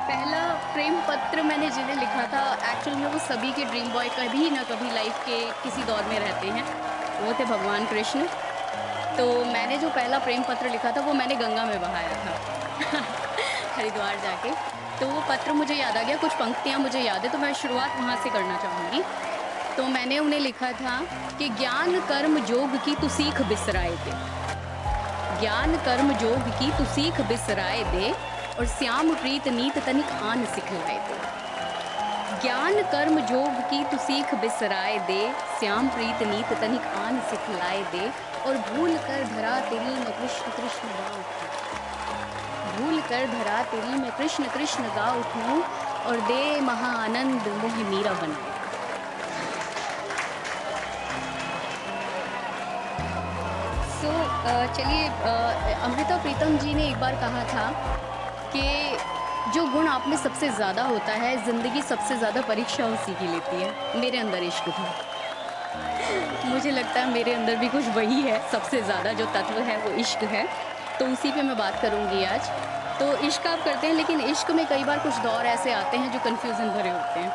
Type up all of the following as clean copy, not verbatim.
पहला प्रेम पत्र मैंने जिन्हें लिखा था, एक्चुअल में वो सभी के ड्रीम बॉय कभी ना कभी लाइफ के किसी दौर में रहते हैं। वो थे भगवान कृष्ण। तो मैंने जो पहला प्रेम पत्र लिखा था वो मैंने गंगा में बहाया था हरिद्वार जाके। तो वो पत्र मुझे याद आ गया, कुछ पंक्तियाँ मुझे याद है, तो मैं शुरुआत वहाँ से करना चाहूँगी। तो मैंने उन्हें लिखा था कि ज्ञान कर्म जोग की तू सीख बिसराए दे, ज्ञान कर्म जोग की तू सीख बिसराए दे, और श्याम प्रीत नीत तनिक आन सिखलाए दे। ज्ञान कर्म जोग की तू सीख बिसराए दे, श्याम प्रीत नीत तनिक आन सिखलाए दे, और भूल कर धरा तेरी मैं कृष्ण कृष्ण गा उठूं, भूल कर धरा तेरी मैं कृष्ण कृष्ण गा उठूं, और दे महाआनंद मोह मीरा बनाए। सो चलिए, अमृता प्रीतम जी ने एक बार कहा था कि जो गुण आप में सबसे ज़्यादा होता है, ज़िंदगी सबसे ज़्यादा परीक्षा उसी की लेती है। मेरे अंदर इश्क था। मुझे लगता है मेरे अंदर भी कुछ वही है, सबसे ज़्यादा जो तत्व है वो इश्क है। तो उसी पे मैं बात करूँगी आज। तो इश्क आप करते हैं, लेकिन इश्क में कई बार कुछ दौर ऐसे आते हैं जो कन्फ्यूज़न भरे होते हैं,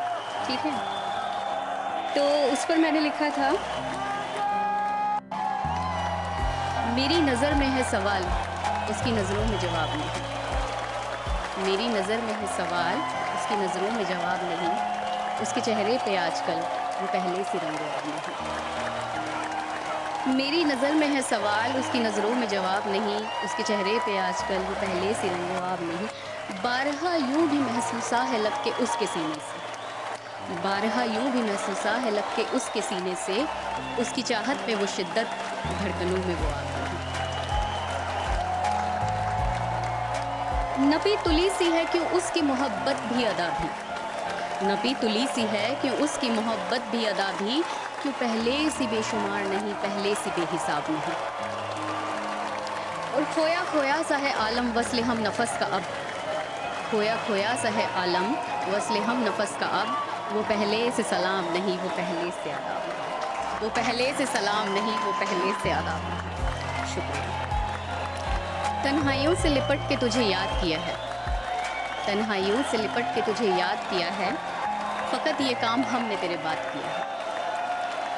ठीक है? तो उस पर मैंने लिखा था, मेरी नज़र में है सवाल, उसकी नज़रों में जवाब नहीं। मेरी नज़र में है सवाल, उसकी नज़रों में जवाब नहीं, उसके चेहरे पे आजकल वो पहले से रंगों नहीं। मेरी नज़र में है सवाल, उसकी नज़रों में जवाब नहीं, उसके चेहरे पे आजकल वो पहले से रंगों नहीं। बारहा यूं भी महसूसा है लग के उसके सीने से, बारहा यूं भी महसूसा है लग के उसके सीने से, उसकी चाहत में वो शिद्दत, धड़कनों में वो आग नहीं। नपी तुली सी है क्यों उसकी मोहब्बत भी अदा भी, नपी तुली सी है क्यों उसकी मोहब्बत भी अदा भी, क्यों पहले सी बेशुमार नहीं, पहले सी बेहिसाब नहीं। और खोया खोया सा है आलम वस्ले हम नफस का अब, खोया खोया सा है आलम वस्ले हम नफस का अब, वो पहले से सलाम नहीं, वो पहले से आदाब नहीं, वो पहले से सलाम नहीं, वो पहले से आदाब नहीं। शुक्रिया। तन्हाइयों से लिपट के तुझे याद किया है, तन्हाइयों से लिपट के तुझे याद किया है, फ़कत ये काम हमने तेरे बात किया है।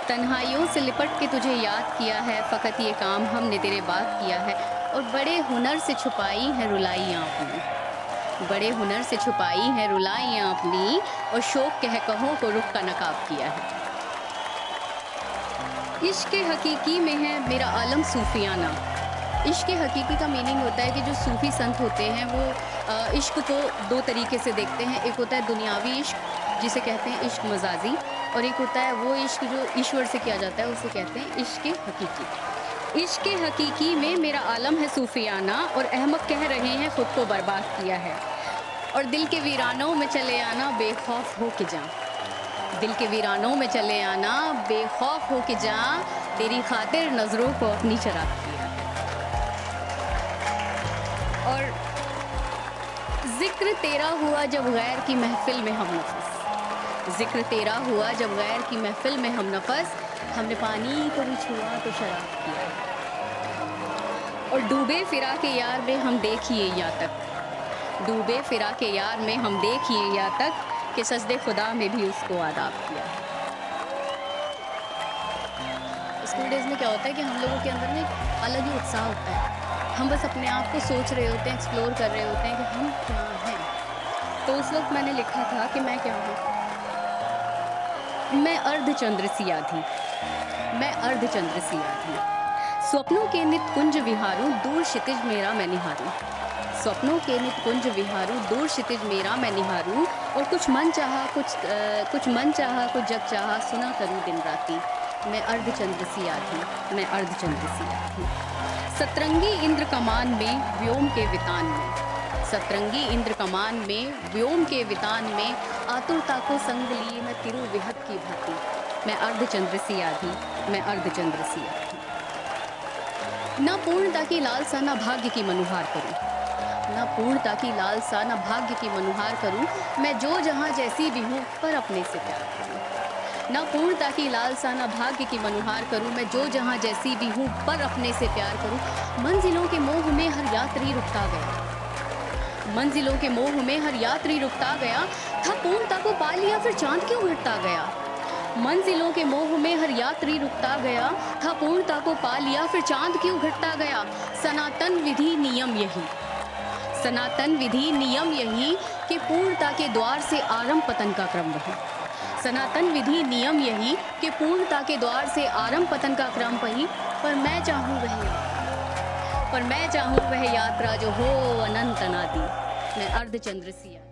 तन्हाइयों से लिपट के तुझे याद किया है, फ़कत ये काम हमने तेरे बात किया है, और बड़े हुनर से छुपाई हैं रुलाइयाँ अपनी, बड़े हुनर से छुपाई हैं रुलाइयाँ अपनी, और शौक़ कह कहों को रुख का नकाब किया है। इश्क़ हकीकी में है मेरा आलम सूफियाना। इश्क़ हकीकी का मीनिंग होता है कि जो सूफ़ी संत होते हैं वो इश्क़ को दो तरीके से देखते हैं। एक होता है दुनियावी इश्क़, जिसे कहते हैं इश्क़ मजाजी, और एक होता है वो इश्क़ जो ईश्वर से किया जाता है, उसे कहते हैं इश्क़ हकीकी। इश्क़ हकीकी में मेरा आलम है सूफियाना, और अहमक कह रहे हैं ख़ुद को बर्बाद किया है, और दिल के वीरानों में चले आना बेखौफ हो के जा, दिल के वीरानों में चले आना बेखौफ हो के जा, तेरी खातिर नज़रों को अपनी चराग किया। और ज़िक्र तेरा हुआ जब गैर की महफ़िल में हम नफस, ज़िक्र तेरा हुआ जब गैर की महफ़िल में हम नफस, हमने पानी को भी छुआ तो शराब किया। और डूबे फिरा के यार में हम देखिए या तक, डूबे फिरा के यार में हम देखिए या तक, कि सजदे खुदा में भी उसको आदाब किया। स्कूल डेज़ में क्या होता है कि हम लोगों के अंदर ना एक अलग ही उत्साह होता है, हम बस अपने आप को सोच रहे होते हैं, एक्सप्लोर कर रहे होते हैं कि हम क्या हैं। तो उस वक्त मैंने लिखा था कि मैं क्या हूँ। मैं अर्धचंद्र सी आधी, मैं अर्धचंद्र सी आधी, स्वप्नों के नित कुंज विहारूं, दूर क्षितिज मेरा मैं निहारूं, स्वप्नों के नित कुंज विहारूं, दूर क्षितिज मेरा मैं निहारूं, और कुछ मन चाहा कुछ मन चाहा कुछ जग चाहा, सुना करूं दिन राती, मैं अर्धचंद्र सी आधी, मैं अर्धचंद्र सी आधी। सतरंगी इंद्र कमान में व्योम के वितान में, सतरंगी इंद्र कमान में व्योम के वितान में, आतुरता को संग लिए मैं तिरु विहत की भांति, मैं अर्धचंद्र सी आधी, मैं अर्धचंद्र सी आधी। न पूर्णता की लालसा न भाग्य की मनुहार करूं, न पूर्णता की लालसा न भाग्य की मनुहार करूं, मैं जो जहां जैसी भी हूं पर अपने से प्यार करूं, न पूर्णता की लालसा न भाग्य की मनुहार करूं, मैं जो जहां जैसी भी हूं पर अपने से प्यार करूं। मंजिलों के मोह में हर यात्री रुकता गया, मंजिलों के मोह में हर यात्री रुकता गया, था पूर्णता को पा लिया फिर चांद क्यों घटता गया। मंजिलों के मोह में हर यात्री रुकता गया, था पूर्णता को पा लिया फिर चांद क्यों घटता गया। सनातन विधि नियम यही, सनातन विधि नियम यही कि पूर्णता के द्वार से आरंभ पतन का क्रम वही। सनातन विधि नियम यही कि पूर्णता के द्वार से आरंभ पतन का क्रम वही। पर मैं चाहूँ वह यात्रा जो हो अनंत अनादि। मैं अर्धचंद्र सिया।